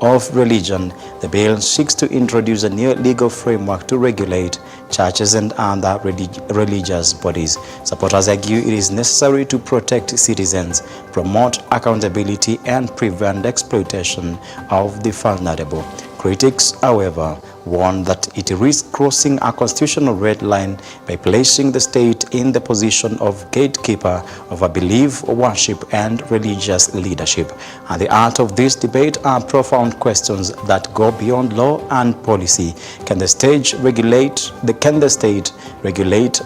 of religion. The bill seeks to introduce a new legal framework to regulate churches and other religious bodies. Supporters argue it is necessary to protect citizens, promote accountability, and prevent exploitation of the vulnerable. Critics, however, warn that it risks crossing a constitutional red line by placing the state in the position of gatekeeper over belief, worship, and religious leadership. At the heart of this debate are profound questions that go beyond law and policy. Can the state regulate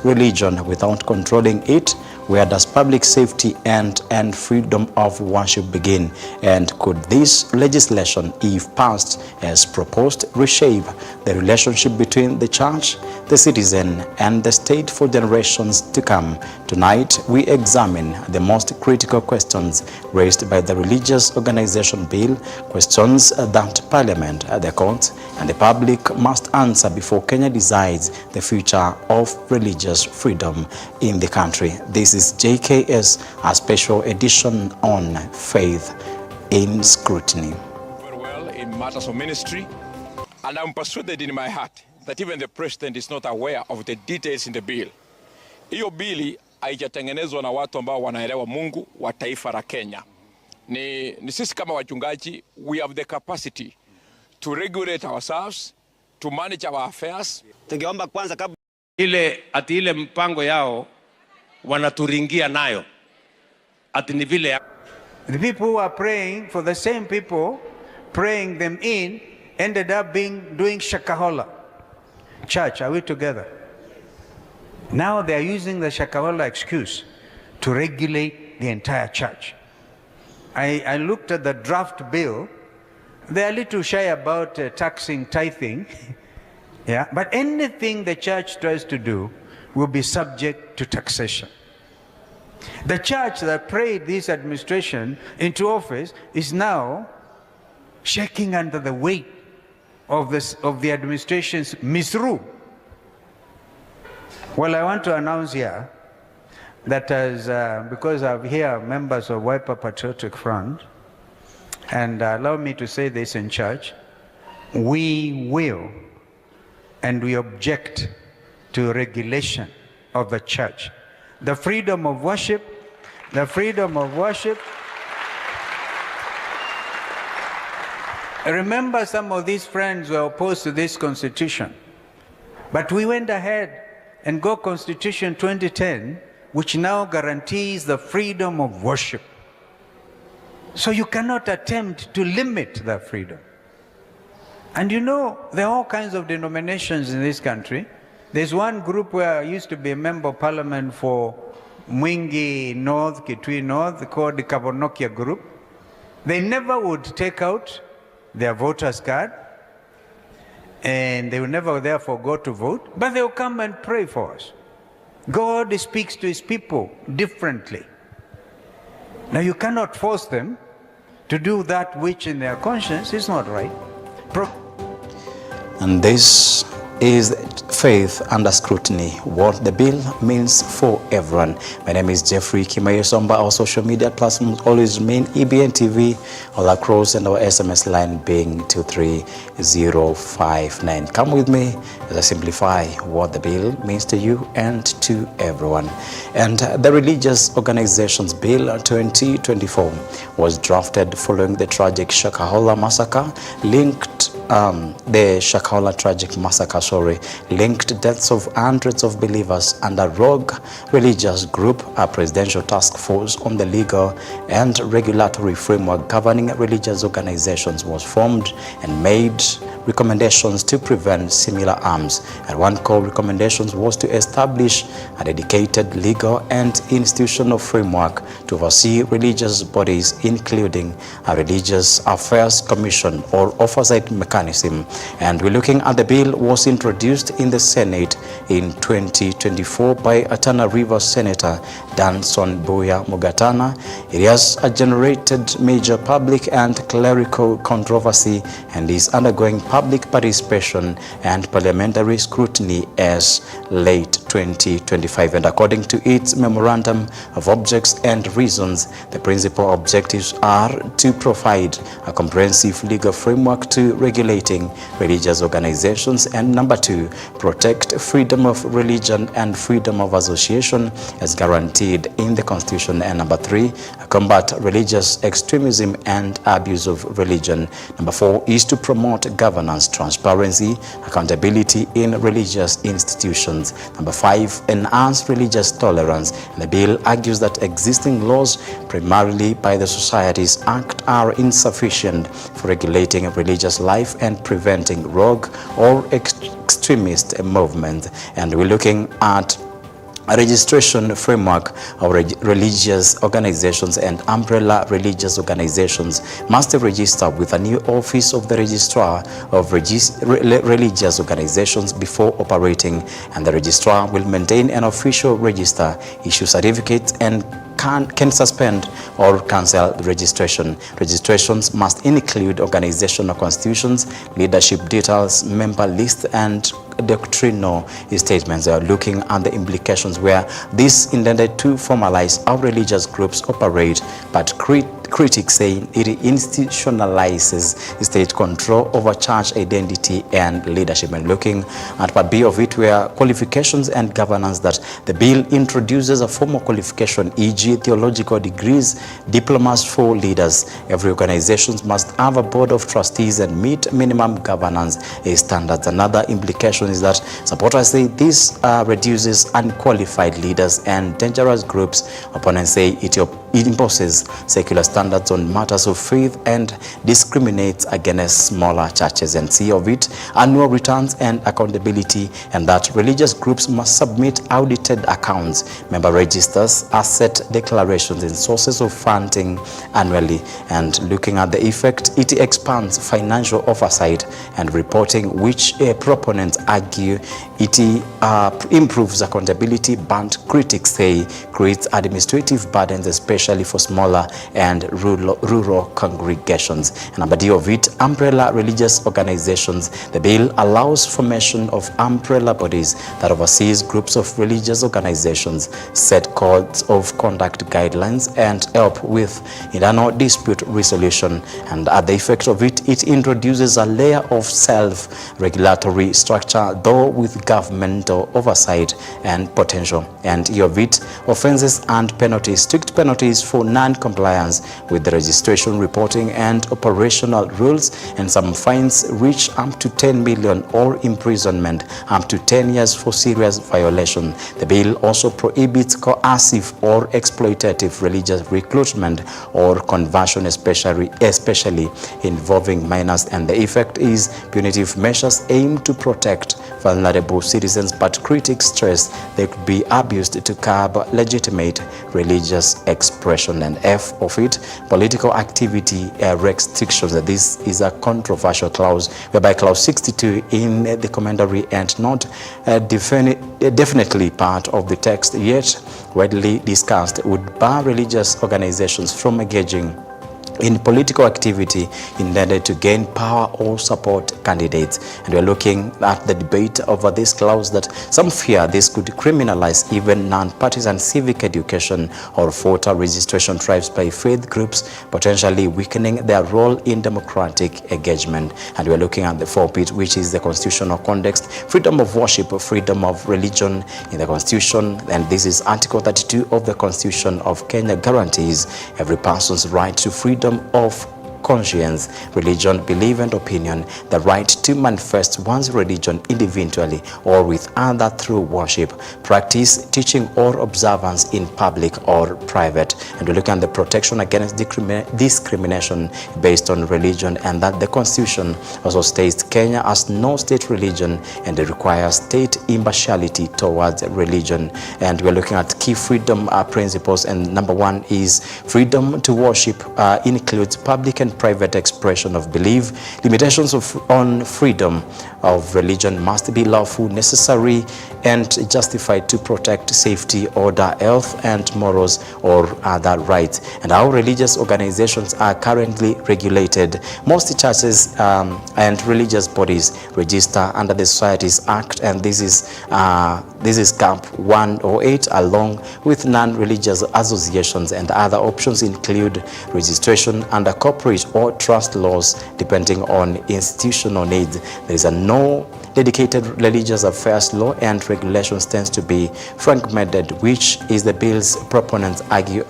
religion without controlling it? Where does public safety and freedom of worship begin? And could this legislation, if passed as proposed, reshape the relationship between the church, the citizen, and the state for generations to come? Tonight, we examine the most critical questions raised by the Religious Organization Bill, questions that Parliament, the courts, and the public must answer before Kenya decides the future of religious freedom in the country. This is JKS, a special edition on faith in scrutiny. Very well in matters of ministry, and I'm persuaded in my heart that even the president is not aware of the details in the bill. Hiyo bili haijatengenezwa na watu ambao wanaelewa Mungu wa taifa la Kenya. Ni sisi kama wachungaji, we have the capacity to regulate ourselves, to manage our affairs. Tungeomba kwanza kabla ile mpango yao wanaturingia nayo ati ni vile. The people who are praying for the same people, praying them in, ended up doing Shakahola. Church, are we together? Now they are using the Shakahola excuse to regulate the entire church. I looked at the draft bill. They are a little shy about taxing, tithing. Yeah, but anything the church tries to do will be subject to taxation. The church that prayed this administration into office is now shaking under the weight of the administration's misrule. Well, I want to announce here that because I here members of Wiper Patriotic Front, and allow me to say this in church, we will and we object to regulation of the church. The freedom of worship, Remember, some of these friends were opposed to this constitution, but we went ahead and got Constitution 2010, which now guarantees the freedom of worship. So you cannot attempt to limit that freedom. And you know, there are all kinds of denominations in this country. There's one group where I used to be a member of parliament for Mwingi North, Kitui North, called the Kabonokia group. They never would take out their voter's card, and they will never therefore go to vote, but they will come and pray for us. God speaks to his people differently. Now you cannot force them to do that which in their conscience is not right. And this is faith under scrutiny, what the bill means for everyone. My name is Jeffrey Kimaiyu. Somba. Our social media platforms always remain EBN TV all across, and our SMS line being 23059. Come with me as I simplify what the bill means to you and to everyone. And the Religious Organizations Bill 2024 was drafted following the tragic Shakahola massacre, linked linked deaths of hundreds of believers, and a rogue religious group. A presidential task force on the legal and regulatory framework governing religious organizations was formed and made recommendations to prevent similar harms. And one core recommendation was to establish a dedicated legal and institutional framework to oversee religious bodies, including a religious affairs commission or oversight mechanism. And we're looking at the bill was introduced in the Senate in 2024 by Tana River Senator Danson Buya Mugatana. It has generated major public and clerical controversy and is undergoing public participation and parliamentary scrutiny as late 2025. And according to its memorandum of objects and reasons, the principal objectives are to provide a comprehensive legal framework to regulating religious organizations, and number 2, protect freedom of religion and freedom of association as guaranteed in the Constitution, and number 3, combat religious extremism and abuse of religion. Number 4 is to promote governance, transparency, accountability in religious institutions. Number 5, enhance religious tolerance. And the bill argues that existing laws, primarily by the Societies Act, are insufficient for regulating religious life and preventing rogue or extremist movement. And we're looking at a registration framework of religious organizations and umbrella religious organizations must register with a new office of the Registrar of Religious Organizations before operating, and the registrar will maintain an official register, issue certificates, and can suspend or cancel the registration. Registrations must include organizational constitutions, leadership details, member lists, and doctrinal statements. They are looking at the implications where this intended to formalize how religious groups operate, but critics say it institutionalizes state control over church identity and leadership. And looking at part B of it, where qualifications and governance, that the bill introduces a formal qualification, e.g. theological degrees, diplomas for leaders. Every organization must have a board of trustees and meet minimum governance standards. Another implication is that supporters say this reduces unqualified leaders and dangerous groups. Opponents say it imposes secular standards on matters of faith and discriminates against smaller churches. And C of it, annual returns and accountability, and that religious groups must submit audited accounts, member registers, asset declarations, and sources of funding annually. And looking at the effect, it expands financial oversight and reporting, which proponents argue it improves accountability, but critics say creates administrative burdens, especially for smaller and rural congregations. And number D of it, umbrella religious organizations. The bill allows formation of umbrella bodies that oversees groups of religious organizations, set codes of conduct guidelines, and help with internal dispute resolution. And at the effect of it, it introduces a layer of self-regulatory structure, though with governmental oversight and potential. And E of it, offenses and penalties. Strict penalties for non-compliance with the registration, reporting, and operational rules, and some fines reach up to 10 million or imprisonment up to 10 years for serious violation. The bill also prohibits coercive or exploitative religious recruitment or conversion, especially involving minors. And the effect is punitive measures aimed to protect vulnerable citizens, but critics stress they could be abused to curb legitimate religious expression. And F of it, political activity restrictions. This is a controversial clause, whereby clause 62 in the commentary and not definitely part of the text yet widely discussed would bar religious organizations from engaging in political activity intended to gain power or support candidates. And we're looking at the debate over this clause that some fear this could criminalize even non-partisan civic education or voter registration drives by faith groups, potentially weakening their role in democratic engagement. And we're looking at the fourth, which is the constitutional context, freedom of worship, freedom of religion in the Constitution. And this is Article 32 of the Constitution of Kenya guarantees every person's right to freedom of conscience, religion, belief, and opinion, the right to manifest one's religion individually or with other through worship, practice, teaching, or observance in public or private. And we look at the protection against discrimination based on religion, and that the Constitution also states Kenya has no state religion and it requires state impartiality towards religion. And we're looking at key freedom principles, and number 1 is freedom to worship includes public and private expression of belief. Limitations on freedom of religion must be lawful, necessary, and justified to protect safety, order, health, and morals or other rights. And how religious organizations are currently regulated. Most churches and religious bodies register under the Societies Act, and this is Camp 108, along with non-religious associations, and other options include registration under corporate or trust laws depending on institutional needs. There is no dedicated religious affairs law, and regulations tends to be fragmented, which is the bill's proponents argue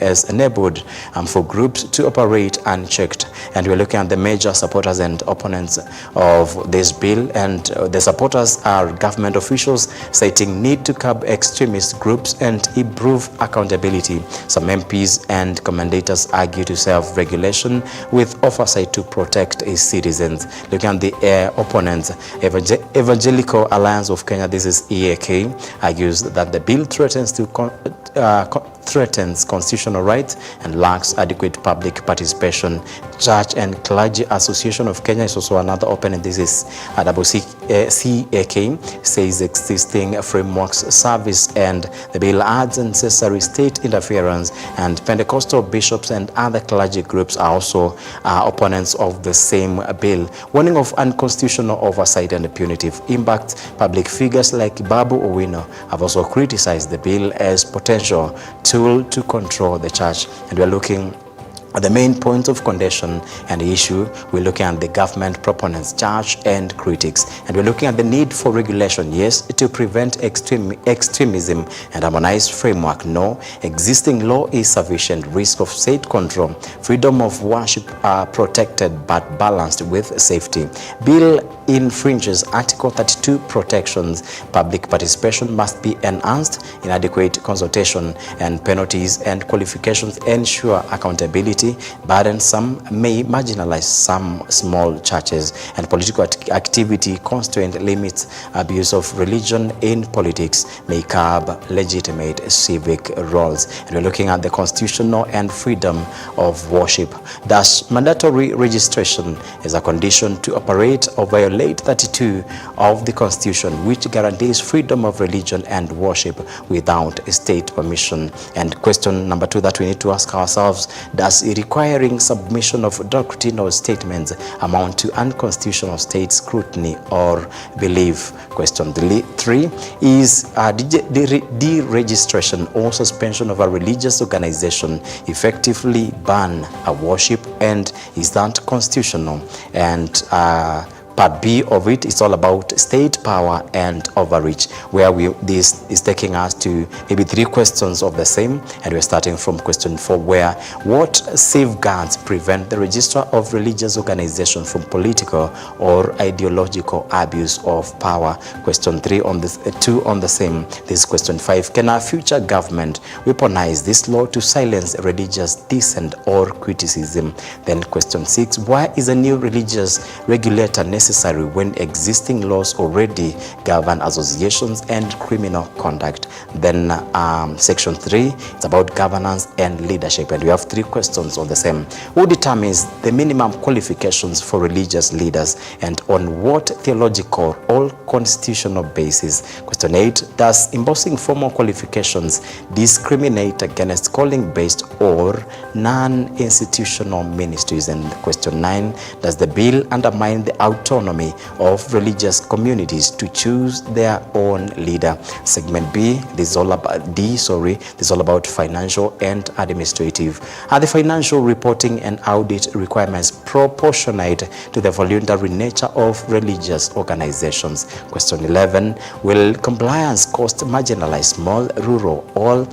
as enabled for groups to operate unchecked. And we're looking at the major supporters and opponents of this bill, and the supporters are government officials citing need to curb extremist groups and improve accountability. Some MPs and commentators argue to self-regulation with oversight to protect its citizens. Looking at the opponents, Evangelical Alliance of Kenya, this is EAK, argues that the bill threatens constitutional rights and lacks adequate public participation. Church and Clergy Association of Kenya is also another opponent. This is CAK, says existing frameworks service, and the bill adds necessary state interference, and Pentecostal bishops and other clergy groups are also opponents of the same bill, warning of unconstitutional oversight and punitive impact. Public figures like Babu Owino have also criticized the bill as potential tool to control the church. And we're looking at the main points of contention and issue. We're looking at the government proponents, church, and critics. And we're looking at the need for regulation, yes, to prevent extremism and harmonize framework. No, existing law is sufficient. Risk of state control. Freedom of worship are protected but balanced with safety. Bill infringes Article 32 protections. Public participation must be enhanced. Inadequate consultation and penalties and qualifications ensure accountability. Burdensome may marginalize some small churches, and political activity constraint limits abuse of religion in politics may curb legitimate civic roles. And we're looking at the constitutional and freedom of worship. Thus, mandatory registration is a condition to operate or violate 32 of the Constitution, which guarantees freedom of religion and worship without state permission. And question number 2 that we need to ask ourselves: does requiring submission of doctrinal statements amount to unconstitutional state scrutiny or belief? Question 3 is deregistration or suspension of a religious organization effectively ban a worship, and is that constitutional? And Part B of it is all about state power and overreach, where this is taking us to maybe 3 questions of the same, and we're starting from question 4, where what safeguards prevent the registrar of religious organization from political or ideological abuse of power? Question 3 on this 2 on the same. This is question 5. Can a future government weaponize this law to silence religious dissent or criticism? Then question 6, why is a new religious regulator necessary when existing laws already govern associations and criminal conduct? Then section 3, it's about governance and leadership, and we have 3 questions on the same. Who determines the minimum qualifications for religious leaders, and on what theological or constitutional basis? Question 8, does imposing formal qualifications discriminate against calling-based or non-institutional ministries? And question 9, does the bill undermine the autonomy of religious communities to choose their own leader? Segment B, this is all about this is all about financial and administrative. Are the financial reporting and audit requirements proportionate to the voluntary nature of religious organizations? Question 11, will compliance cost marginalize small, rural, or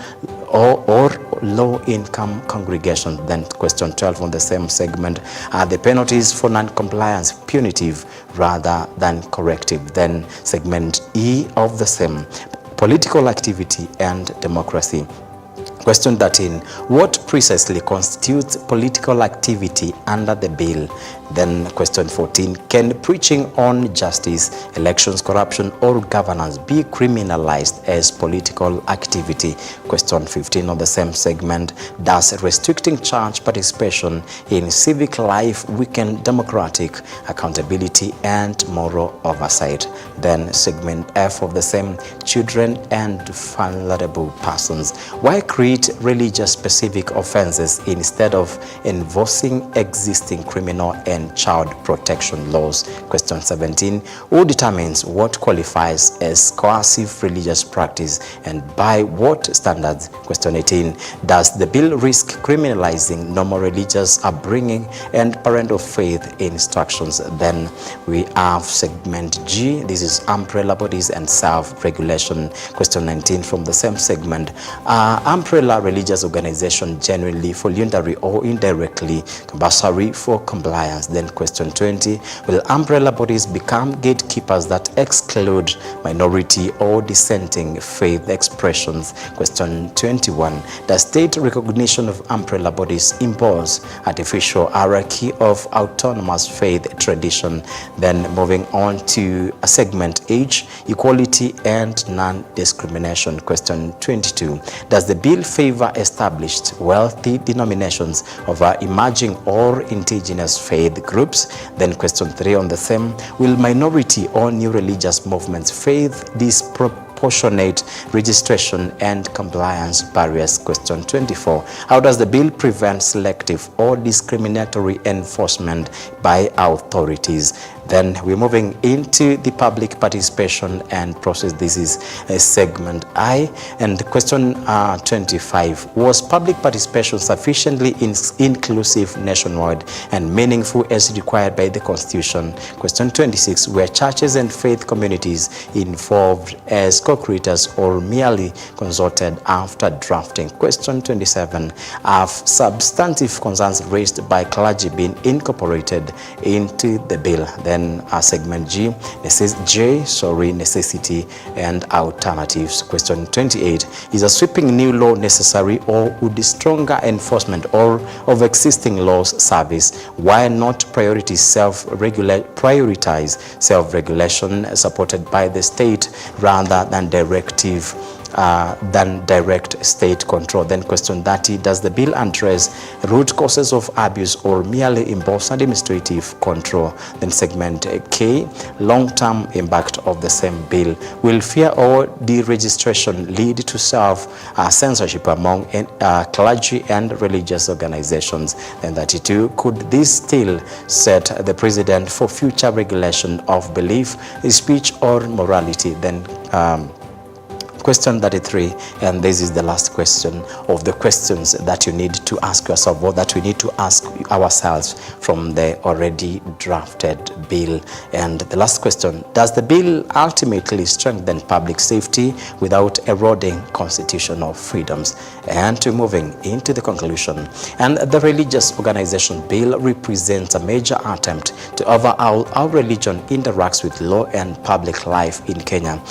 low-income congregations? Then question 12 on the same segment, are the penalties for non-compliance punitive rather than corrective? Then segment E of the same, political activity and democracy. Question 13, what precisely constitutes political activity under the bill? Then question 14, can preaching on justice, elections, corruption, or governance be criminalized as political activity? Question 15 on the same segment, does restricting church participation in civic life weaken democratic accountability and moral oversight? Then segment F of the same, children and vulnerable persons. Why create religious-specific offenses instead of enforcing existing criminal and child protection laws? Question 17, who determines what qualifies as coercive religious practice and by what standards? Question 18, does the bill risk criminalizing normal religious upbringing and parental faith instructions? Then we have segment G, this is umbrella bodies and self-regulation. Question 19 from the same segment, umbrella religious organization genuinely, voluntarily or indirectly compulsory for compliance? Then question 20, will umbrella bodies become gatekeepers that exclude minority or dissenting faith expressions? Question 21, does state recognition of umbrella bodies impose artificial hierarchy of autonomous faith tradition? Then moving on to segment H, equality and non-discrimination. Question 22, does the bill favor established wealthy denominations over emerging or indigenous faith groups? Then question 3 on the same, will minority or new religious movements face disproportionate registration and compliance barriers? Question 24, how does the bill prevent selective or discriminatory enforcement by authorities? Then we're moving into the public participation and process. This is a segment I. And question 25, was public participation sufficiently inclusive nationwide and meaningful as required by the Constitution? Question 26, were churches and faith communities involved as co-creators or merely consulted after drafting? Question 27, have substantive concerns raised by clergy been incorporated into the bill? Then segment G, necessity and alternatives. Question 28, is a sweeping new law necessary or would stronger enforcement or of existing laws service? Why not prioritize self-regulation supported by the state rather than direct state control? Then question 30, does the bill address root causes of abuse or merely impose administrative control? Then segment K, long-term impact of the same bill. Will fear or deregistration lead to self-censorship among clergy and religious organizations? Then 32, could this still set the precedent for future regulation of belief, speech or morality? Then question 33, and this is the last question of the questions that you need to ask yourself, or that we need to ask ourselves from the already drafted bill. And the last question, does the bill ultimately strengthen public safety without eroding constitutional freedoms? And to moving into the conclusion, and the religious organization bill represents a major attempt to overhaul how religion interacts with law and public life in Kenya.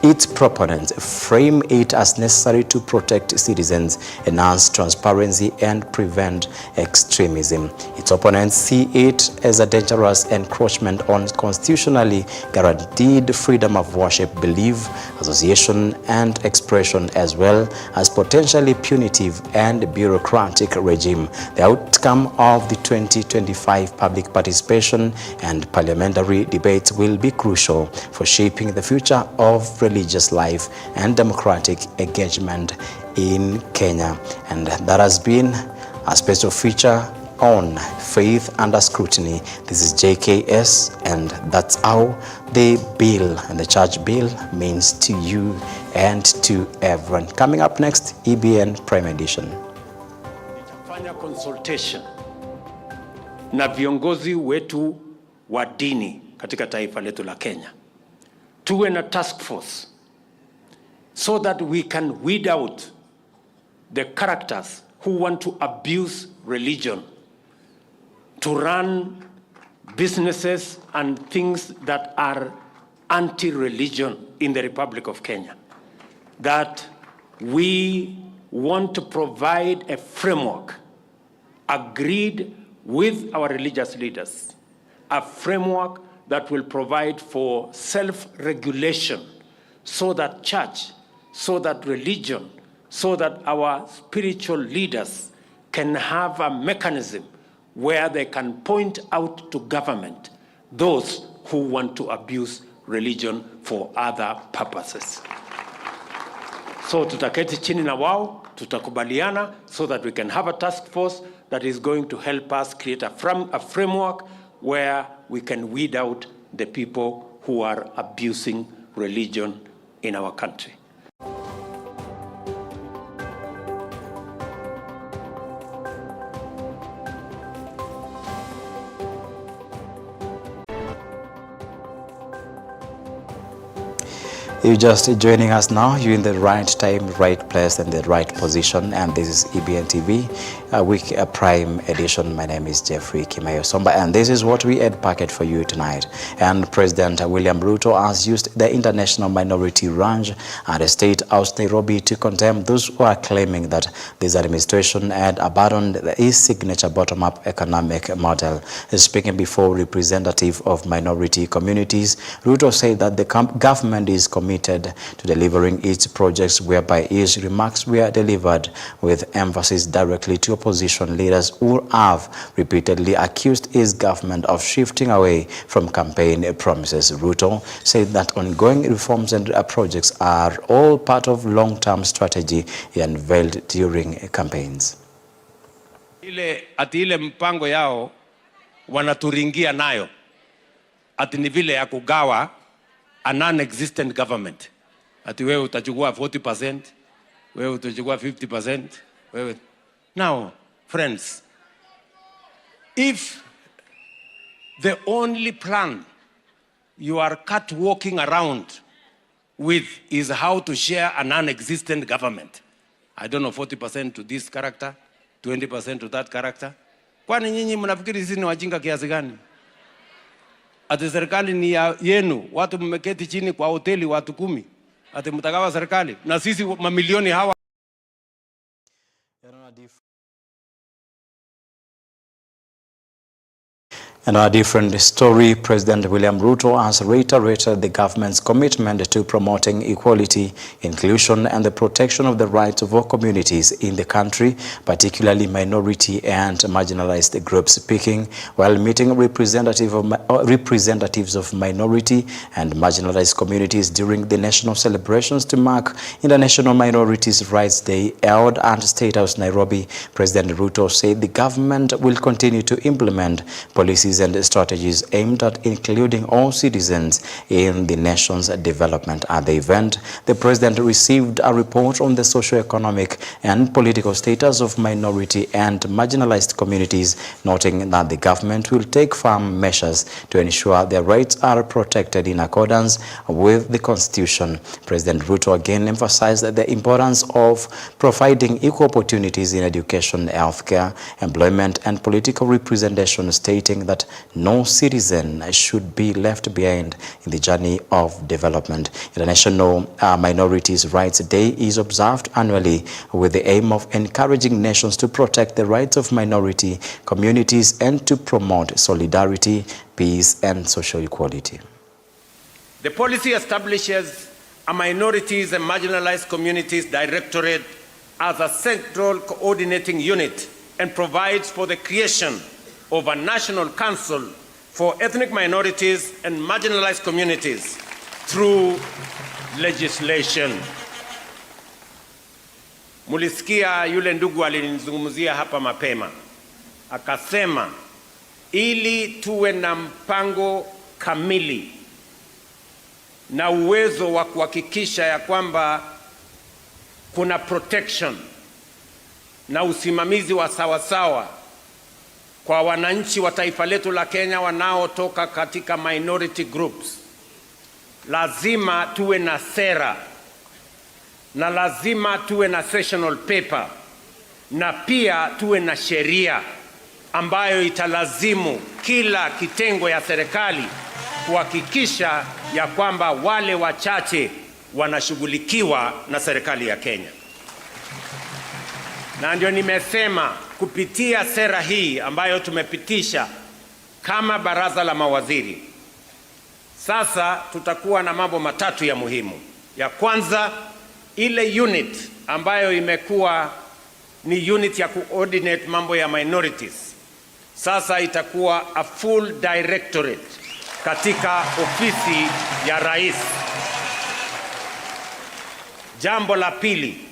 Its proponents frame it as necessary to protect citizens, enhance transparency, and prevent extremism. Its opponents see it as a dangerous encroachment on constitutionally guaranteed freedom of worship, belief, association, and expression, as well as potentially punitive and bureaucratic regime. The outcome of the 2025 public participation and parliamentary debates will be crucial for shaping the future of religious life and democratic engagement in Kenya. And that has been a special feature on Faith Under Scrutiny. This is JKS, and that's how the bill and the church bill means to you and to everyone. Coming up next, EBN Prime Edition. Nitafanya consultation na viongozi wetu wa dini katika taifa letu la Kenya. Tuwe na task force so that we can weed out the characters who want to abuse religion, to run businesses and things that are anti-religion in the Republic of Kenya. That we want to provide a framework agreed with our religious leaders a framework that will provide for self-regulation so that church, so that religion, so that our spiritual leaders can have a mechanism where they can point out to government those who want to abuse religion for other purposes. So tutaketi chini na wao, tutakubaliana so that we can have a task force that is going to help us create a framework where we can weed out the people who are abusing religion in our country. You're just joining us now. You're in the right time, right place, and the right position. And this is EBN TV, week prime edition. My name is Jeffrey Kimaiyu Somba, and this is what we had packed for you tonight. And President William Ruto has used the International Minority Ranch at the State House Nairobi to condemn those who are claiming that this administration had abandoned his signature bottom-up economic model. Speaking before representative of minority communities, Ruto said that the government is committed to delivering its projects, whereby his remarks were delivered with emphasis directly to opposition leaders who have repeatedly accused his government of shifting away from campaign promises. Ruto said that ongoing reforms and projects are all part of long-term strategy he unveiled during campaigns. Ile mpango yao wanaturingia nayo ati ni vile ya kugawa a non-existent government. Ati wewe utachukua 40%, wewe utachukua 50%, wewe. Now, friends, if the only plan you are walking around with is how to share a non-existent government, I don't know, 40% to this character, 20% to that character, kwani nyinyi mnafikiri sisi ni wajinga kiasi gani? Ati serikali ni yenu, watu mmeketi chini kwa hoteli watu 10. Ati mtagawa serikali na sisi mamilioni hawa. And on a different story, President William Ruto has reiterated the government's commitment to promoting equality, inclusion, and the protection of the rights of all communities in the country, particularly minority and marginalized groups. Speaking while meeting representatives of minority and marginalized communities during the national celebrations to mark International Minorities' Rights Day held at State House Nairobi, President Ruto said the government will continue to implement policies and strategies aimed at including all citizens in the nation's development. At the event, the president received a report on the socio-economic and political status of minority and marginalized communities, noting that the government will take firm measures to ensure their rights are protected in accordance with the Constitution. President Ruto again emphasized the importance of providing equal opportunities in education, healthcare, employment, and political representation, stating that no citizen should be left behind in the journey of development. International Minorities' Rights Day is observed annually with the aim of encouraging nations to protect the rights of minority communities and to promote solidarity, peace, and social equality. The policy establishes a Minorities and Marginalized Communities Directorate as a central coordinating unit and provides for the creation of a National Council for Ethnic Minorities and Marginalized Communities through legislation. Mulisikia yule ndugu alinizungumzia hapa mapema. Akasema ili tuwe na mpango kamili na uwezo wa kuhakikisha ya kwamba kuna protection na usimamizi wa sawasawa kwa wananchi wa taifa letu la Kenya wanaotoka katika minority groups, lazima tuwe na sera na lazima tuwe na sessional paper na pia tuwe na sheria ambayo italazimu kila kitengo ya serikali kuhakikisha ya kwamba wale wachache wanashughulikiwa na serikali ya Kenya. Na ndio nimesema kupitia sera hii ambayo tumepitisha kama baraza la mawaziri, sasa tutakuwa na mambo matatu ya muhimu. Ya kwanza, ile unit ambayo imekuwa ni unit ya coordinate mambo ya minorities, sasa itakuwa a full directorate katika ofisi ya rais. Jambo la pili,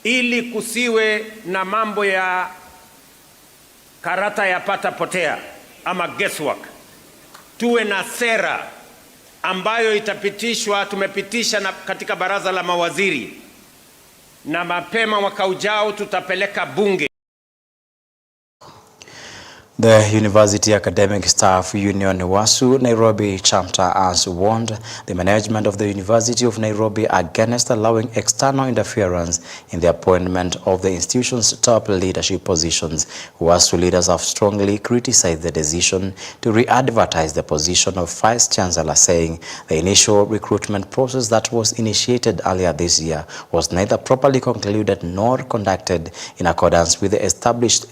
ili kusiwe na mambo ya karata ya pata potea ama guesswork, tuwe na sera ambayo itapitishwa, tumepitisha katika baraza la mawaziri, na mapema mwaka ujao tutapeleka bunge. The University Academic Staff Union WASU Nairobi chapter has warned the management of the University of Nairobi against allowing external interference in the appointment of the institution's top leadership positions. WASU leaders have strongly criticized the decision to re-advertise the position of Vice Chancellor, saying the initial recruitment process that was initiated earlier this year was neither properly concluded nor conducted in accordance with the established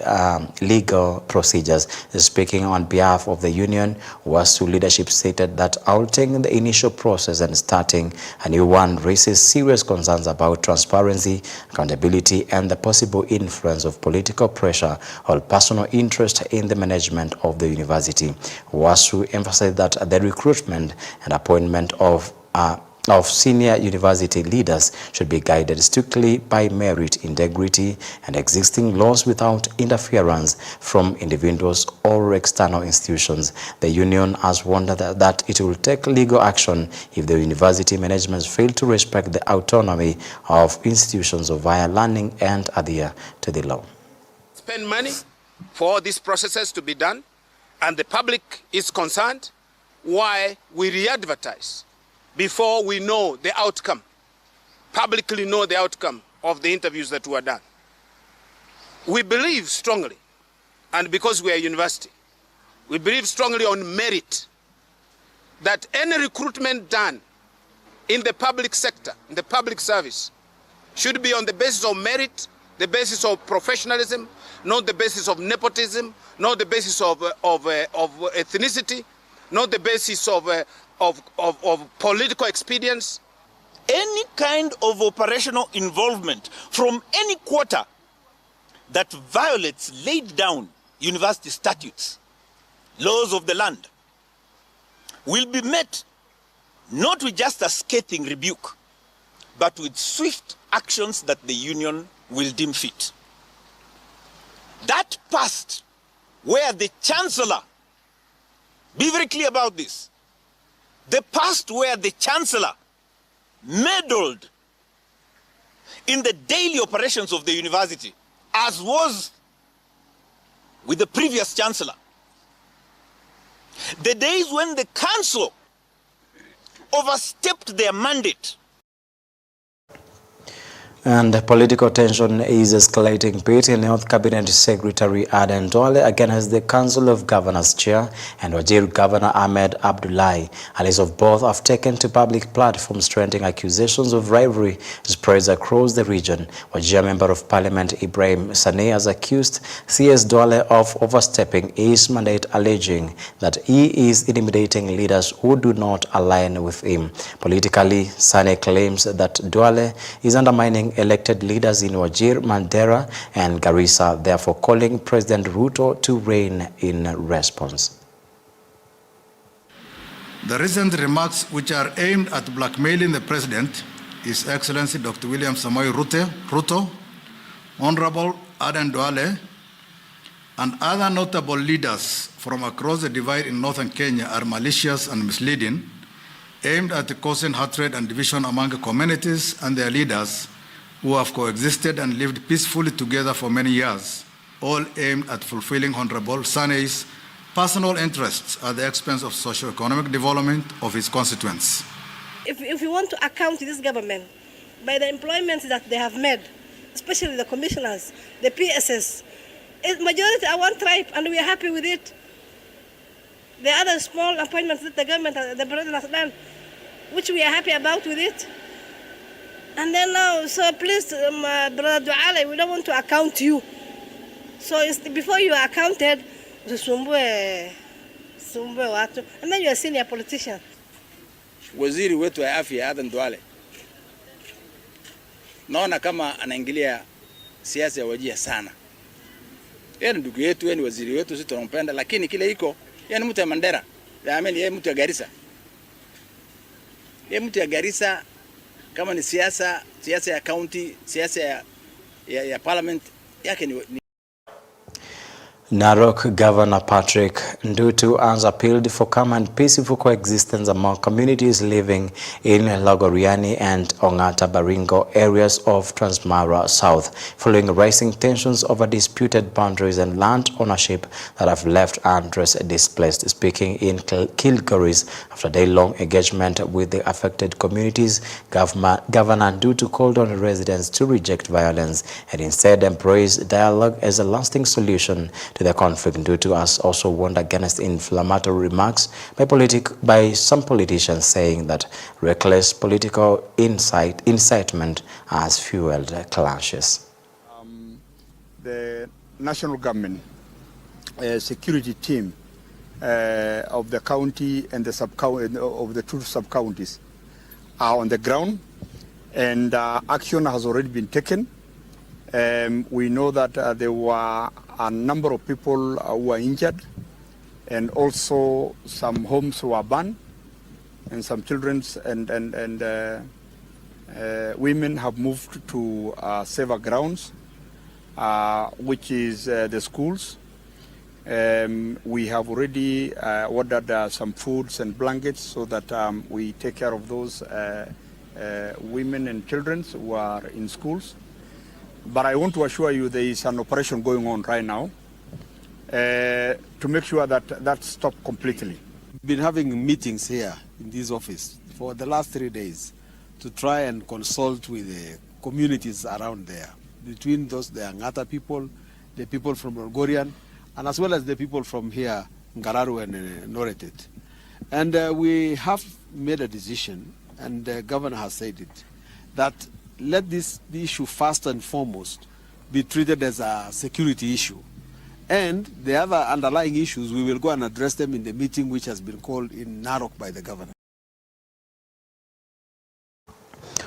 legal procedures. Speaking on behalf of the union, WASU leadership stated that halting the initial process and starting a new one raises serious concerns about transparency, accountability, and the possible influence of political pressure or personal interest in the management of the university. WASU emphasized that the recruitment and appointment of senior university leaders should be guided strictly by merit, integrity, and existing laws without interference from individuals or external institutions. The union has warned that it will take legal action if the university management fail to respect the autonomy of institutions of higher learning and adhere to the law. Spend money for all these processes to be done, and the public is concerned. Why we re-advertise before we know the outcome, publicly know the outcome of the interviews that were done? We believe strongly, and because we are a university, we believe strongly on merit, that any recruitment done in the public sector, in the public service, should be on the basis of merit, the basis of professionalism, not the basis of nepotism, not the basis of ethnicity, not the basis of political expedience. Any kind of operational involvement from any quarter that violates laid down university statutes, laws of the land, will be met not with just a scathing rebuke, but with swift actions that the union will deem fit. That past where the chancellor, be very clear about this, the past where the chancellor meddled in the daily operations of the university, as was with the previous chancellor, the days when the council overstepped their mandate. And political tension is escalating between Health Cabinet Secretary Aden Duale against the Council of Governors Chair and Wajir Governor Ahmed Abdullahi. Allies of both have taken to public platforms strengthening accusations of rivalry spreads across the region. Wajir Member of Parliament Ibrahim Saneh has accused CS Duale of overstepping his mandate, alleging that he is intimidating leaders who do not align with him. Politically, Saneh claims that Duale is undermining elected leaders in Wajir, Mandera, and Garissa, therefore calling President Ruto to rein in response. The recent remarks, which are aimed at blackmailing the President, His Excellency Dr. William Samoei Ruto, Honorable Aden Duale, and other notable leaders from across the divide in northern Kenya, are malicious and misleading, aimed at causing hatred and division among communities and their leaders who have coexisted and lived peacefully together for many years, all aimed at fulfilling Honorable Saneh's personal interests at the expense of socio-economic development of his constituents. If we want to account this government by the employments that they have made, especially the commissioners, the PSS, majority are one tribe, and we are happy with it. The other small appointments that the government, the president has done, which we are happy about with it. And then now, so please, Brother Duale, we don't want to account you. So before you are accounted, sumbue watu, and then you are a senior politician. Waziri wetu wa afya Adan Duale, naona kama anaingilia siasa ya Wajir sana. Yeye ni ndugu yetu, yeye ni waziri wetu, sisi tunampenda, lakini kile iko, yeye ni mtu ya Mandera. Yeye mtu ya Garissa. Yeye mtu ya Garissa, kama ni siasa ya county, siasa ya parliament yake ni Narok Governor Patrick Ndutu has appealed for calm and peaceful coexistence among communities living in Logoriani and Ongata Baringo areas of Transmara South, following rising tensions over disputed boundaries and land ownership that have left hundreds displaced. Speaking in Kilgoris after a day-long engagement with the affected communities, Governor Ndutu called on residents to reject violence and instead embrace dialogue as a lasting solution to the conflict. Ndutu has also warned against inflammatory remarks by some politicians, saying that reckless political incitement has fueled clashes. The national government security team of the county and the sub-county of the two sub-counties are on the ground, and action has already been taken. We know that there were a number of people who were injured, and also some homes were burned, and some children and women have moved to safer grounds, which is the schools. We have already ordered some foods and blankets so that we take care of those women and children who are in schools. But I want to assure you there is an operation going on right now to make sure that that stops completely. We've been having meetings here in this office for the last 3 days to try and consult with the communities around there, between those the Angata people, the people from Logorian, and as well as the people from here, Ngararu and Noretet. And we have made a decision, and the governor has said it, that let the issue first and foremost be treated as a security issue. And the other underlying issues, we will go and address them in the meeting which has been called in Narok by the governor.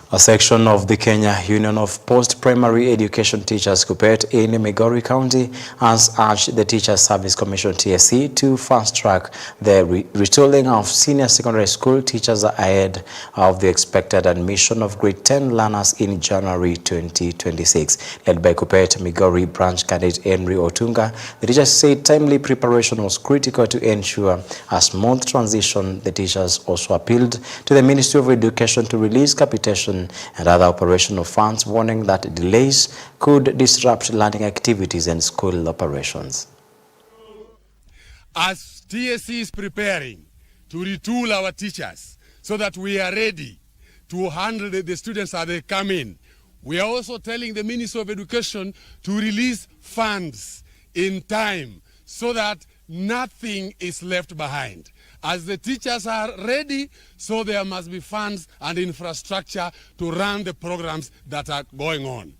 A section of the Kenya Union of Post-Primary Education Teachers KUPPET in Migori County has urged the Teachers Service Commission TSC to fast-track the retooling of senior secondary school teachers ahead of the expected admission of grade 10 learners in January 2026. Led by KUPPET Migori branch candidate Henry Otunga, the teachers said timely preparation was critical to ensure a smooth transition. The teachers also appealed to the Ministry of Education to release capitation and other operational funds, warning that delays could disrupt learning activities and school operations. As TSC is preparing to retool our teachers so that we are ready to handle the students as they come in, we are also telling the Ministry of Education to release funds in time so that nothing is left behind. As the teachers are ready, so there must be funds and infrastructure to run the programs that are going on.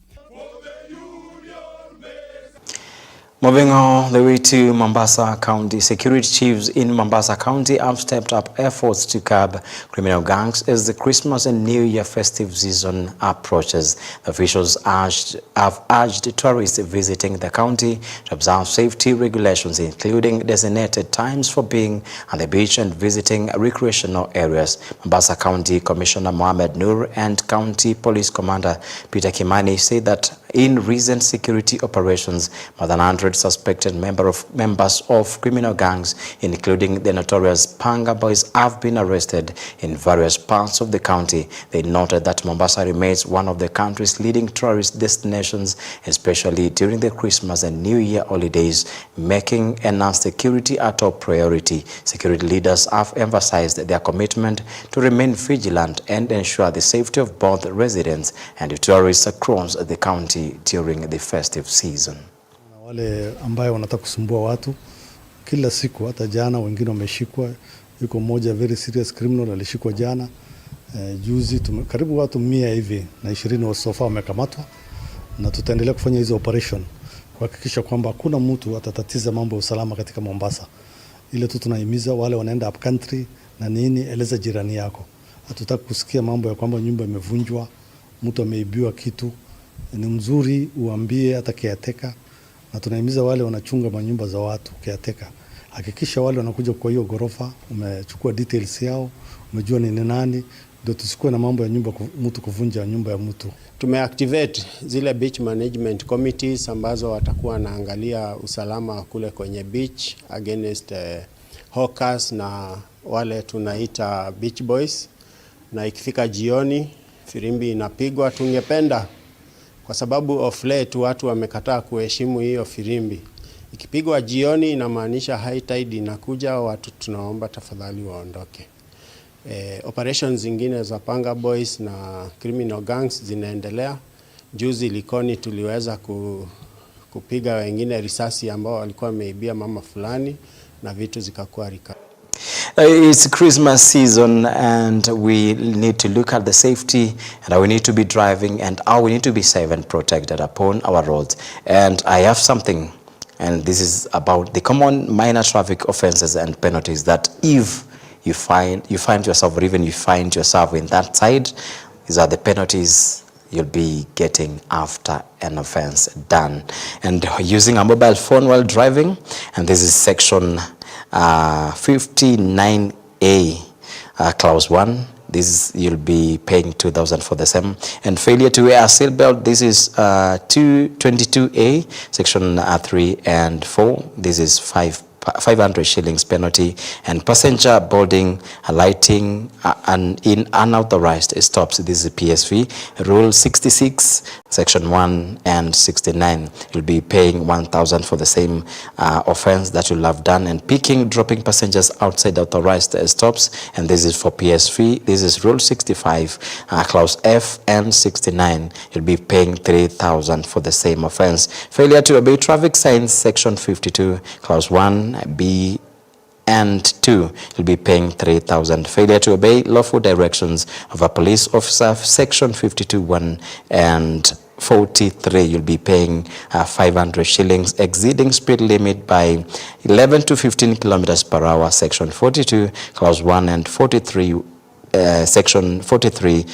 Moving on the way to Mombasa County, security chiefs in Mombasa County have stepped up efforts to curb criminal gangs as the Christmas and New Year festive season approaches. The officials have urged tourists visiting the county to observe safety regulations, including designated times for being on the beach and visiting recreational areas. Mombasa County Commissioner Mohamed Noor and County Police Commander Peter Kimaiyu said that in recent security operations, more than 100 suspected members of criminal gangs, including the notorious Panga Boys, have been arrested in various parts of the county. They noted that Mombasa remains one of the country's leading tourist destinations, especially during the Christmas and New Year holidays, making enhanced security a top priority. Security leaders have emphasized their commitment to remain vigilant and ensure the safety of both residents and the tourists across the county during the festive season. Wale ambayo wanataka kusumbua watu kila siku, hata jana wengine wameshikwa. Yuko mmoja very serious criminal alishikwa jana. Juzi karibu watu 100 hivi na 20 so far wamekamatwa, na tutaendelea kufanya hizo operation kuhakikisha kwamba hakuna mtu atatatiza mambo ya usalama katika Mombasa. Ile tu tunahimiza wale wanaenda up country na nini, eleza jirani yako. Hatutaki kusikia mambo ya kwamba nyumba imevunjwa, mtu ameibiwa kitu. Ni mzuri uambie hata caretaker, na tunahimiza wale wanachunga manyumba za watu caretaker, hakikisha wale wanakuja kwa hiyo gorofa umechukua details yao, umejua ni nani, ndio tusikuwe na mambo ya nyumba mtu kuvunja nyumba ya mtu. Tumeactivate zile beach management committees ambazo watakuwa wanaangalia usalama kule kwenye beach against hawkers na wale tunaita beach boys, na ikifika jioni firimbi inapigwa. Tungependa, kwa sababu of late watu wamekataa kuheshimu hiyo firimbi, ikipigwa jioni inamaanisha high tide inakuja, watu tunaomba tafadhali waondoke. Operations zingine za panga boys na criminal gangs zinaendelea. Juzi Likoni tuliweza kupiga wengine risasi ambao walikuwa wameibia mama fulani na vitu zikakuwa rika. It's Christmas season and we need to look at the safety and how we need to be driving and how we need to be safe and protected upon our roads. And I have something, and this is about the common minor traffic offenses and penalties that if you find yourself, or even you find yourself in that side, these are the penalties you'll be getting after an offense done. And using a mobile phone while driving, and this is section 59A, clause 1. This is, you'll be paying 2,000 for the same. And failure to wear a seatbelt, this is 222A, section 3 and 4. This is 500 shillings penalty. And passenger boarding, alighting, and in unauthorized stops, this is PSV. Rule 66, section 1 and 69. You'll be paying 1,000 for the same offense that you'll have done. And picking, dropping passengers outside authorized stops, and this is for PSV. This is Rule 65, clause F and 69. You'll be paying 3,000 for the same offense. Failure to obey traffic signs, section 52, clause 1, B and 2, you'll be paying 3,000. Failure to obey lawful directions of a police officer, section 52, 1 and 43, you'll be paying 500 shillings. Exceeding speed limit by 11 to 15 kilometers per hour, section 42, clause 1 and 43, section 43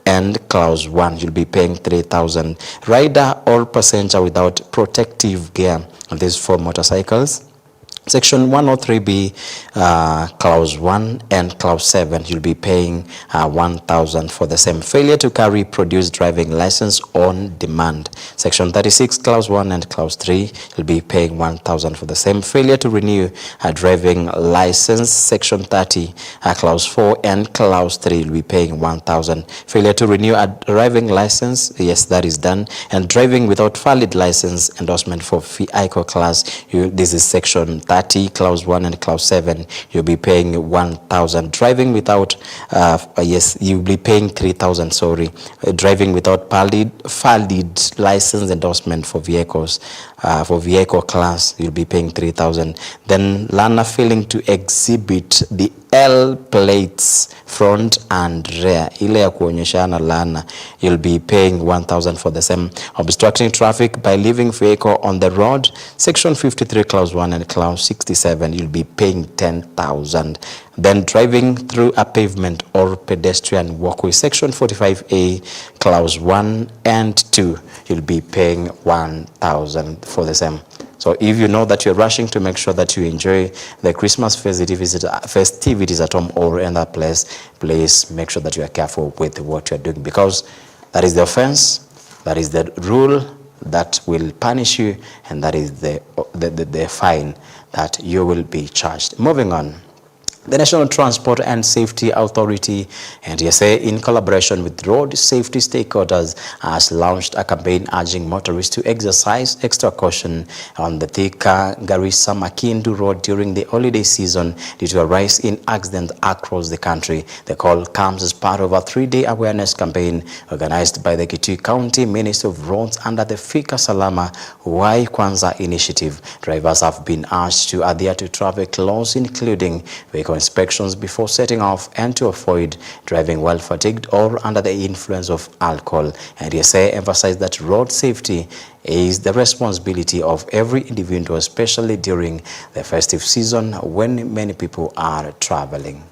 and clause 1, you'll be paying 3,000. Rider or passenger without protective gear, this is for motorcycles. Section 103B, clause 1 and clause 7, you'll be paying 1,000 for the same. Failure to carry produced driving license on demand, section 36, clause 1 and clause 3, you'll be paying 1,000 for the same. Failure to renew a driving license, section 30, clause 4 and clause 3, you'll be paying 1,000. Failure to renew a driving license, yes, that is done. And driving without valid license endorsement for vehicle class, this is section 30, clause 1 and clause 7, you'll be paying 1,000. Driving without, yes, you'll be paying 3,000, sorry. Driving without valid license endorsement for vehicles, for vehicle class, you'll be paying 3,000. Then learner failing to exhibit the L plates front and rear, ile ya kuonyeshana learner, you'll be paying 1,000 for the same. Obstructing traffic by leaving vehicle on the road, section 53, clause 1 and clause 67, you'll be paying 10,000. Then driving through a pavement or pedestrian walkway, section 45A, clause 1 and 2, you'll be paying 1,000 for the same. So if you know that you're rushing to make sure that you enjoy the Christmas festivities at home or in that place, please make sure that you are careful with what you're doing, because that is the offense, that is the rule that will punish you, and that is the fine that you will be charged. Moving on. The National Transport and Safety Authority and TSA, in collaboration with road safety stakeholders, has launched a campaign urging motorists to exercise extra caution on the Thika Garissa Makindu Road during the holiday season due to a rise in accidents across the country. The call comes as part of a 3-day awareness campaign organized by the Kitui County Ministry of Roads under the Fika Salama Wai Kwanza initiative. Drivers have been urged to adhere to traffic laws, including vehicle inspections before setting off and to avoid driving while fatigued or under the influence of alcohol. And NTSA emphasized that road safety is the responsibility of every individual, especially during the festive season when many people are traveling.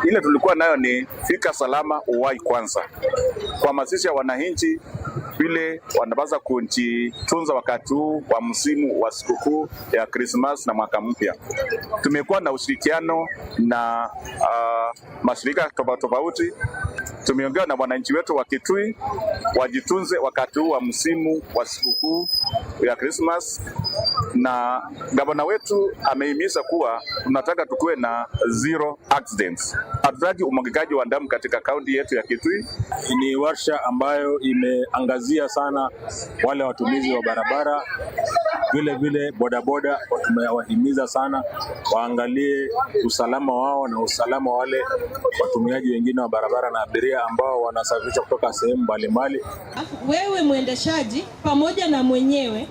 Ile tulikuwa nayo ni fika salama uwai kwanza. Kuhamasisha wananchi vile wanapaswa kujitunza wakati huu wa msimu wa sikukuu ya Christmas na mwaka mpya. Tumekuwa na ushirikiano na mashirika tofauti. Tumeongea na wananchi wetu wa Kitui wajitunze wakati huu wa msimu wa sikukuu ya Christmas, na gavana wetu amehimiza kuwa tunataka tukue na zero accidents. Hatutaki umwagikaji wa damu katika kaunti yetu ya Kitui. Ni warsha ambayo imeangazia sana wale watumizi wa barabara, vile bodaboda. Tumewahimiza sana waangalie usalama wao na usalama wale watumiaji wengine wa barabara na abiria ambao wanasafirisha kutoka sehemu mbalimbali. Wewe mwendeshaji pamoja na mwenyewe,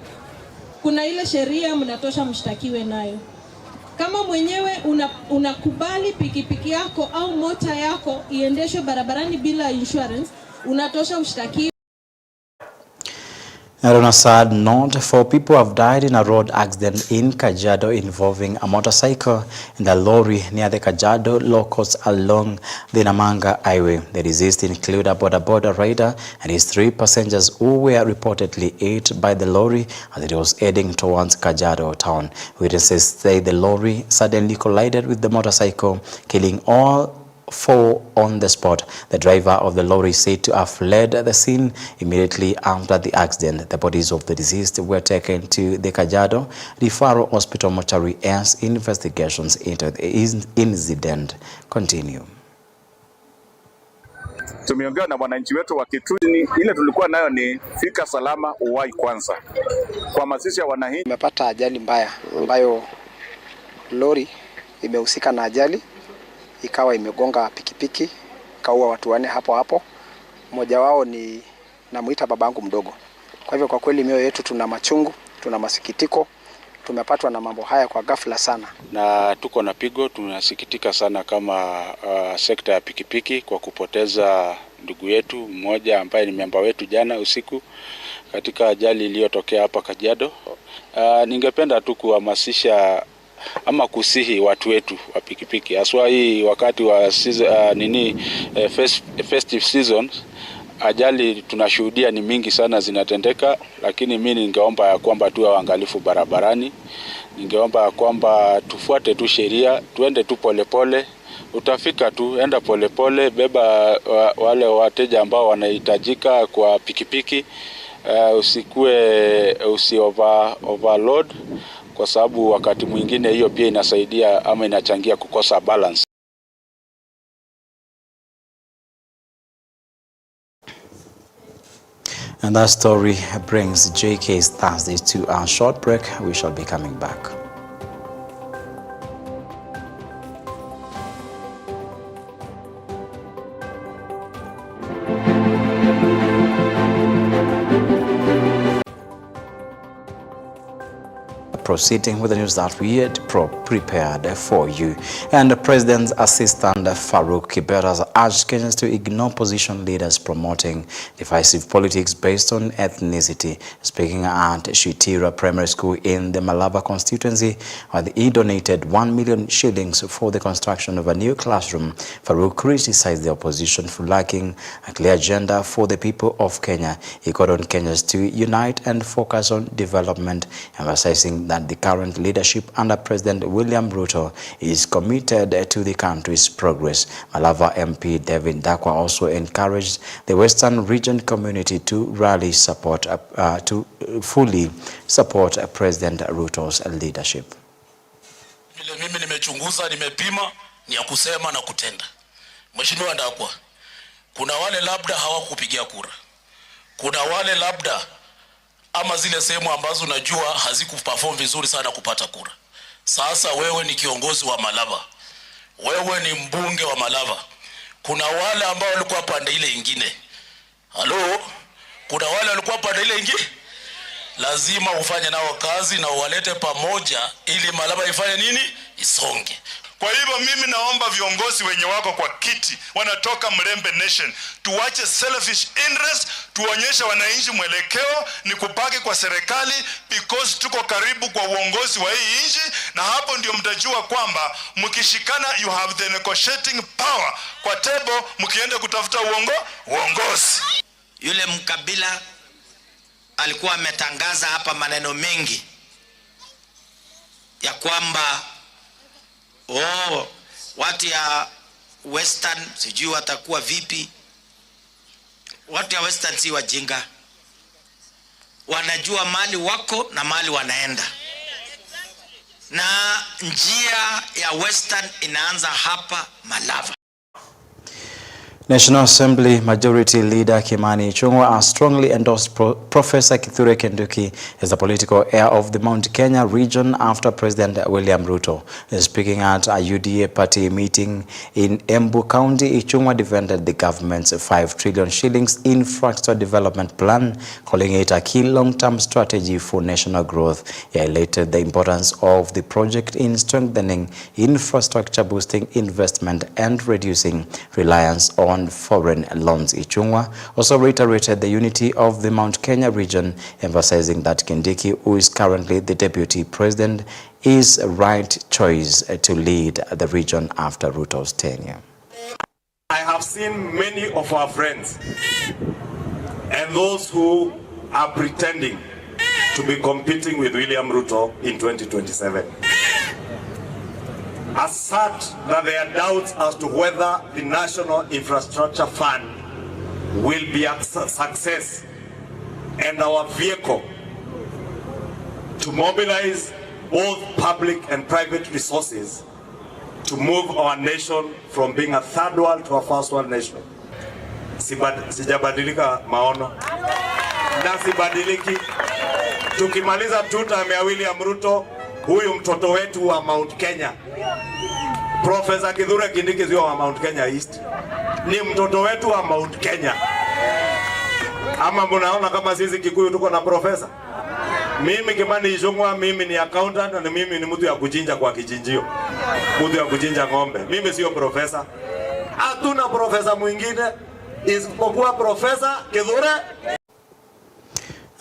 kuna ile sheria mnatosha mshtakiwe nayo. Kama mwenyewe unakubali pikipiki yako au mota yako iendeshwe barabarani bila insurance, unatosha mshtakiwe. And on a sad note, 4 people have died in a road accident in Kajiado involving a motorcycle and a lorry near the Kajiado locals along the Namanga Highway. The deceased include a boda rider and his 3 passengers who were reportedly hit by the lorry as it was heading towards Kajiado town. Witnesses say the lorry suddenly collided with the motorcycle, killing all 4 on the spot. The driver of the lorry said to have fled the scene immediately after the accident. The bodies of the deceased were taken to the Kajiado Referral Hospital mortuary as investigations into the incident continue. Tumeongea na wananchi wetu wa Kitui. Ile tulikuwa nayo ni fika salama uwai kwanza. Kuhamasisha wananchi. Tumepata ajali mbaya ambayo lori imehusika na ajali, ikawa imegonga pikipiki, kaua watu 4 hapo. Mmoja wao ni namuita babangu mdogo. Kwa hivyo kwa kweli mioyo yetu tuna machungu, tuna masikitiko. Tumepatwa na mambo haya kwa ghafla sana. Na tuko na pigo, tunasikitika sana kama sekta ya pikipiki kwa kupoteza ndugu yetu mmoja ambaye ni memba wetu jana usiku katika ajali iliyotokea hapa Kajiado. Ningependa tu kuhamasisha ama kusihi watu wetu wa pikipiki, haswa hii wakati wa festive season. Ajali tunashuhudia ni mingi sana zinatendeka, lakini mimi ningeomba ya kwamba tuwe waangalifu barabarani. Ningeomba ya kwamba tufuate tu sheria, tuende tu polepole. Utafika tu, enda polepole, beba wale wateja ambao wanahitajika kwa pikipiki. Overload, kwa sababu wakati mwingine hiyo pia inasaidia ama inachangia kukosa balance. And that story brings JK's Thursday to a short break. We shall be coming back. Proceeding with the news that we had prepared for you. And the President's Assistant Farouk Kibera has urged Kenyans to ignore opposition leaders promoting divisive politics based on ethnicity. Speaking at Shitira Primary School in the Malava constituency, where he donated 1 million shillings for the construction of a new classroom, Farouk criticized the opposition for lacking a clear agenda for the people of Kenya. He called on Kenyans to unite and focus on development, emphasizing that the current leadership under President William Ruto is committed to the country's progress. Malava MP David Dakwa also encouraged the Western Region community to rally support to fully support President Ruto's leadership. Mimi nimechunguza, nimepima, ni ya kusema na kutenda. Mheshimiwa Dakwa, kuna wale labda hawakupigia kura. Kuna wale labda ama zile sehemu ambazo unajua hazikuperform vizuri sana kupata kura. Sasa wewe ni kiongozi wa Malava, wewe ni mbunge wa Malava. Kuna wale ambao walikuwa pande ile ingine. Halo? Kuna wale walikuwa pande ile ingine? Lazima ufanye nao kazi na uwalete pamoja ili Malava ifanye nini? Isonge. Kwa hivyo mimi naomba viongozi wenye wako kwa kiti wanatoka Mlembe Nation, tuwache selfish interest, tuonyeshe wananchi mwelekeo ni kupaki kwa serikali, because tuko karibu kwa uongozi wa hii nchi, na hapo ndio mtajua kwamba mkishikana you have the negotiating power kwa table mkienda kutafuta uongozi. Yule mkabila alikuwa ametangaza hapa maneno mengi ya kwamba watu ya Western sijui watakuwa vipi. Watu ya Western si wajinga, wanajua mali wako na mali wanaenda, na njia ya Western inaanza hapa Malava. National Assembly Majority Leader Kimaiyu has strongly endorsed Professor Kithure Kindiki as the political heir of the Mount Kenya region after President William Ruto. Speaking at a UDA party meeting in Embu County, Ichung'wa defended the government's 5 trillion shillings infrastructure development plan, calling it a key long-term strategy for national growth. He highlighted the importance of the project in strengthening infrastructure, boosting investment, and reducing reliance on foreign loans. Ichung'wa also reiterated the unity of the Mount Kenya region, emphasizing that Kindiki, who is currently the deputy president, is a right choice to lead the region after Ruto's tenure. I have seen many of our friends and those who are pretending to be competing with William Ruto in 2027. Assert that there are doubts as to whether the National Infrastructure Fund will be a success and our vehicle to mobilize both public and private resources to move our nation from being a third world to a first world nation. Sijabadilika maono na sibadiliki. Tukimaliza term ya William Ruto, huyu mtoto wetu wa Mount Kenya, Professor Kithure Kindiki sio wa Mount Kenya East, ni mtoto wetu wa Mount Kenya. Ama mnaona kama sisi Kikuyu tuko na profesa? Mimi Kimani Ichung'wa, mimi ni accountant na mimi ni mtu ya kuchinja kwa kichinjio, mtu ya kuchinja ng'ombe. Mimi sio profesa. Hatuna profesa mwingine isipokuwa Professor Kithure.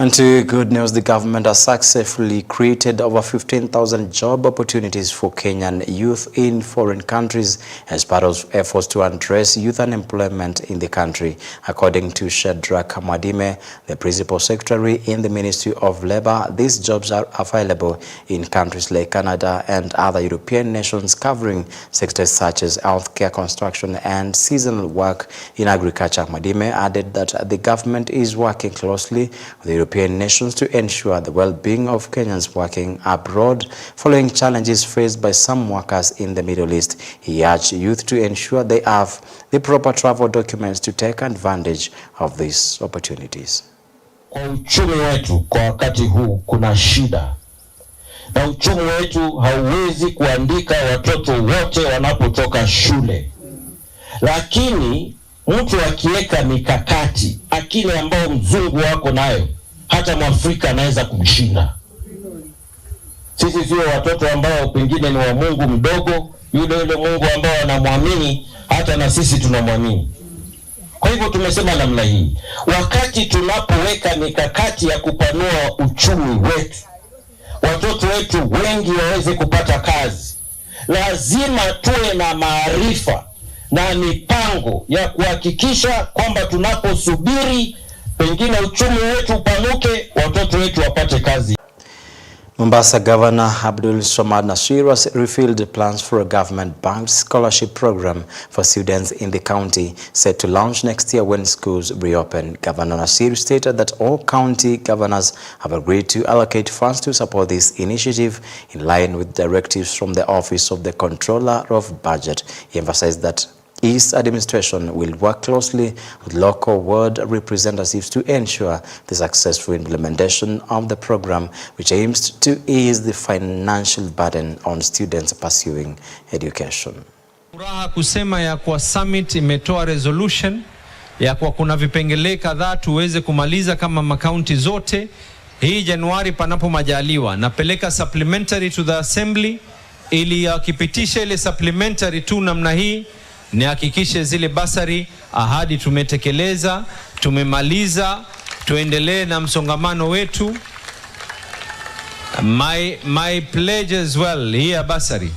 And to good news, the government has successfully created over 15,000 job opportunities for Kenyan youth in foreign countries as part of efforts to address youth unemployment in the country. According to Shadrach Mwadime, the principal secretary in the Ministry of Labor, these jobs are available in countries like Canada and other European nations, covering sectors such as healthcare, construction, and seasonal work in agriculture. Mwadime added that the government is working closely with the European nations to ensure the well-being of Kenyans working abroad following challenges faced by some workers in the Middle East. He urged youth to ensure they have the proper travel documents to take advantage of these opportunities. Kwa uchumi wetu kwa wakati huu kuna shida. Na uchumi wetu hauwezi kuandika watoto wote wanapotoka shule. Lakini mtu akiweka mikakati, akili ambayo mzungu wako nayo, hata Mwafrika anaweza kumshinda. Sisi sio watoto ambao pengine ni wa Mungu mdogo, yule Mungu ambao anamwamini, hata na sisi tunamwamini. Kwa hivyo tumesema namna hii, wakati tunapoweka mikakati ya kupanua uchumi wetu, watoto wetu wengi waweze kupata kazi, lazima tuwe na maarifa na mipango ya kuhakikisha kwamba tunaposubiri pengine uchumi wetu upanuke, watoto wetu wapate kazi. Mombasa Governor Abdul Swamad Nasir has revealed plans for a government-backed scholarship program for students in the county, set to launch next year when schools reopen. Governor Nasir stated that all county governors have agreed to allocate funds to support this initiative in line with directives from the Office of the Controller of Budget. He emphasized that his administration will work closely with local ward representatives to ensure the successful implementation of the program, which aims to ease the financial burden on students pursuing education. Furaha kusema ya kwa summit imetoa resolution ya kwa kuna vipengele kadhaa tuweze kumaliza kama makaunti zote hii Januari panapo majaliwa. Napeleka supplementary to the assembly ili akipitisha ile supplementary tu namna hii, ni hakikishe zile basari ahadi tumetekeleza, tumemaliza, tuendelee na msongamano wetu. My pledge as well here basari.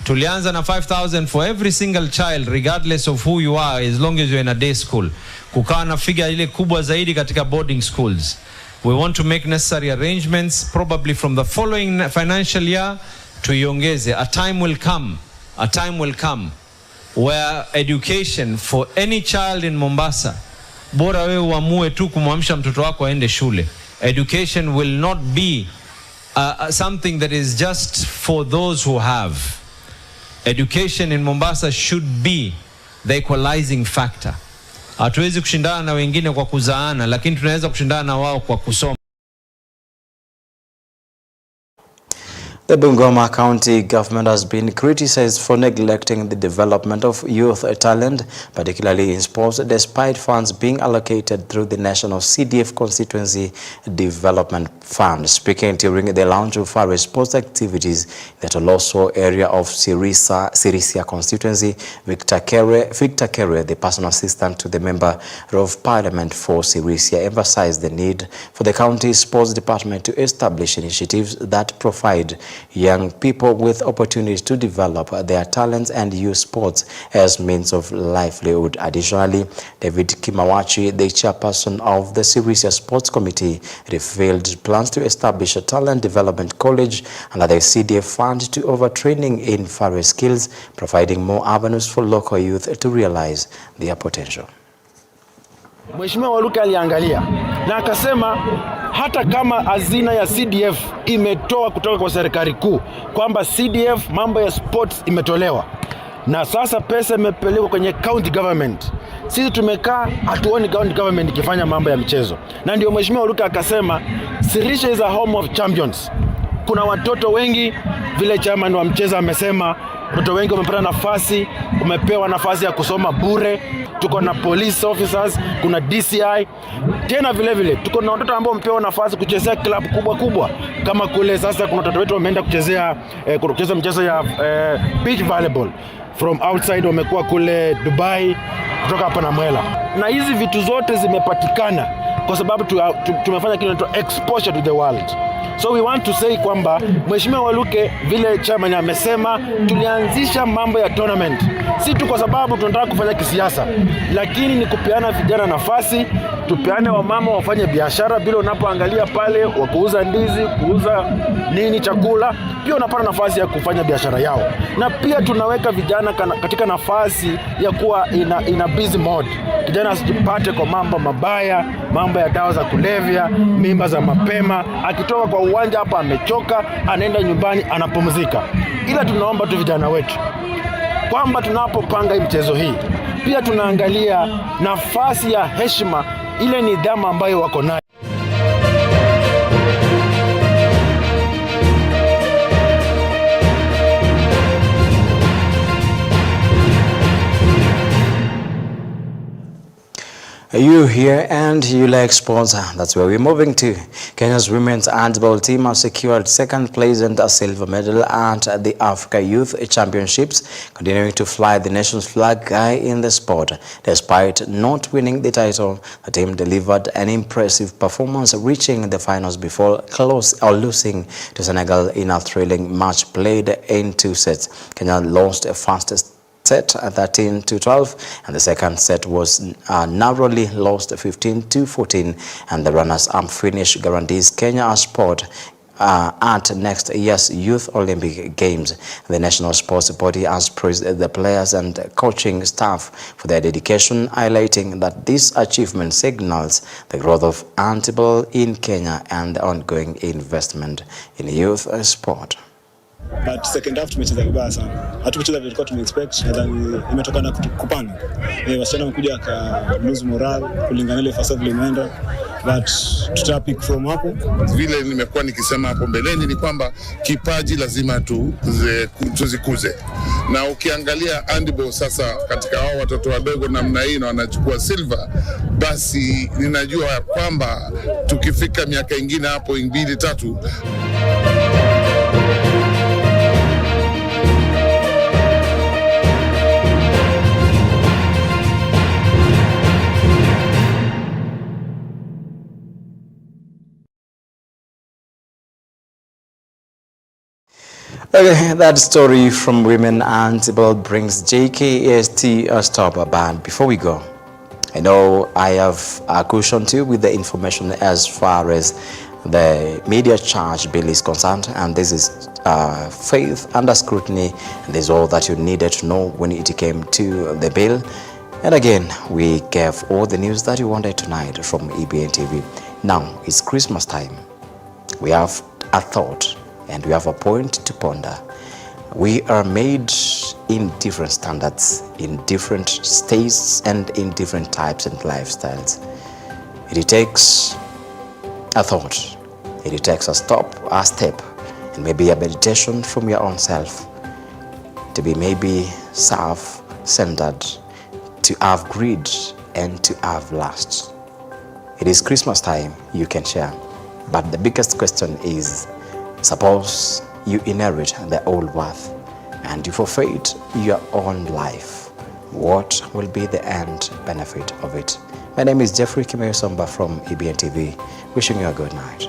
Tulianza na 5,000 for every single child regardless of who you are, as long as you're in a day school. Kukawa na figure ile kubwa zaidi katika boarding schools. We want to make necessary arrangements probably from the following financial year to iongeze. A time will come where education for any child in Mombasa, bora wewe uamue tu kumwamsha mtoto wako aende shule. Education will not be something that is just for those who have. Education in Mombasa should be the equalizing factor. Hatuwezi kushindana na wengine kwa kuzaana, lakini tunaweza kushindana na wao kwa kusoma. The Bungoma County government has been criticized for neglecting the development of youth talent, particularly in sports, despite funds being allocated through the National CDF Constituency Development Fund. Speaking during the launch of various sports activities in the Toloso area of Sirisia constituency, Victor Kere, the personal assistant to the Member of Parliament for Sirisia, emphasized the need for the county sports department to establish initiatives that provide young people with opportunities to develop their talents and use sports as means of livelihood. Additionally, David Kimaiyu, the chairperson of the Sirisia Sports Committee, revealed plans to establish a talent development college under the CDF fund to overtraining in various skills, providing more avenues for local youth to realize their potential. Mheshimiwa Waluke aliangalia na akasema hata kama hazina ya CDF imetoa kutoka kwa serikali kuu kwamba CDF mambo ya sports imetolewa na sasa pesa imepelekwa kwenye county government. Sisi tumekaa hatuoni county government ikifanya mambo ya michezo. Na ndio Mheshimiwa Waluke akasema Sirisia is a home of champions. Kuna watoto wengi, vile chairman wa mchezo amesema, watoto wengi wamepata nafasi, umepewa nafasi ya kusoma bure. Tuko na police officers, kuna DCI. Tena vile vile tuko na watoto ambao wamepewa nafasi kuchezea club kubwa kama kule. Sasa kuna watoto wetu wameenda kuchezea mchezo ya beach volleyball from outside, wamekuwa kule Dubai kutoka hapa na Mwela. Na hizi vitu zote zimepatikana kwa sababu tumefanya kitu kinaitwa exposure to the world. So we want to say kwamba Mheshimiwa Waluke vile chairman amesema tulianzisha mambo ya tournament. Si tu kwa sababu tunataka kufanya kisiasa, lakini ni kupeana vijana nafasi, tupeane wamama wafanye biashara. Bila unapoangalia pale wa kuuza ndizi, kuuza nini chakula, pia unapata nafasi ya kufanya biashara yao. Na pia tunaweka vijana katika nafasi ya kuwa ina busy mode. Kijana asijipate kwa mambo mabaya, mambo ya dawa za kulevya, mimba za mapema. Akitoka kwa uwanja hapa amechoka, anaenda nyumbani anapumzika. Ila tunaomba tu vijana wetu kwamba tunapopanga mchezo hii pia tunaangalia nafasi ya heshima, ile nidhamu ambayo wako nayo. You here and you like sports, that's where we're moving to. Kenya's women's handball team has secured second place and a silver medal at the Africa Youth Championships, continuing to fly the nation's flag high in the sport. Despite not winning the title, the team delivered an impressive performance, reaching the finals before losing to Senegal in a thrilling match played in 2 sets. Kenya lost a fastest set 13-12, and the second set was narrowly lost 15-14, and the runners-up finish guarantees Kenya a spot at next year's Youth Olympic Games. The national sports body has praised the players and coaching staff for their dedication, highlighting that this achievement signals the growth of handball in Kenya and the ongoing investment in youth sport. But second half tumecheza vibaya sana. Hatukucheza vile tulikuwa tumeexpect. Nadhani imetokana na kupanic. Wasichana wamekuja aka lose morale kulingana ile first half imeenda. But tutapick from hapo. Vile nimekuwa nikisema hapo mbeleni ni kwamba kipaji lazima tuzikuze. Na ukiangalia handball sasa katika hao watoto wadogo namna hii na wanachukua silver, basi ninajua kwamba tukifika miaka ingine hapo 2-3 Okay, that story from Women Ansible brings JKST a stop. But before we go, I know I have cushioned you with the information as far as the media charge bill is concerned, and this is faith under scrutiny, and this is all that you needed to know when it came to the bill. And again, we gave all the news that you wanted tonight from EBN TV. Now it's Christmas time. We have a thought and we have a point to ponder. We are made in different standards, in different states, and in different types and lifestyles. It takes a thought, it takes a step, and maybe a meditation from your own self to be maybe self-centered, to have greed and to have lust. It is Christmas time, you can share. But the biggest question is, suppose you inherit the old worth and you forfeit your own life, what will be the end benefit of it? My name is Kimaiyu Somba from EBN TV, wishing you a good night.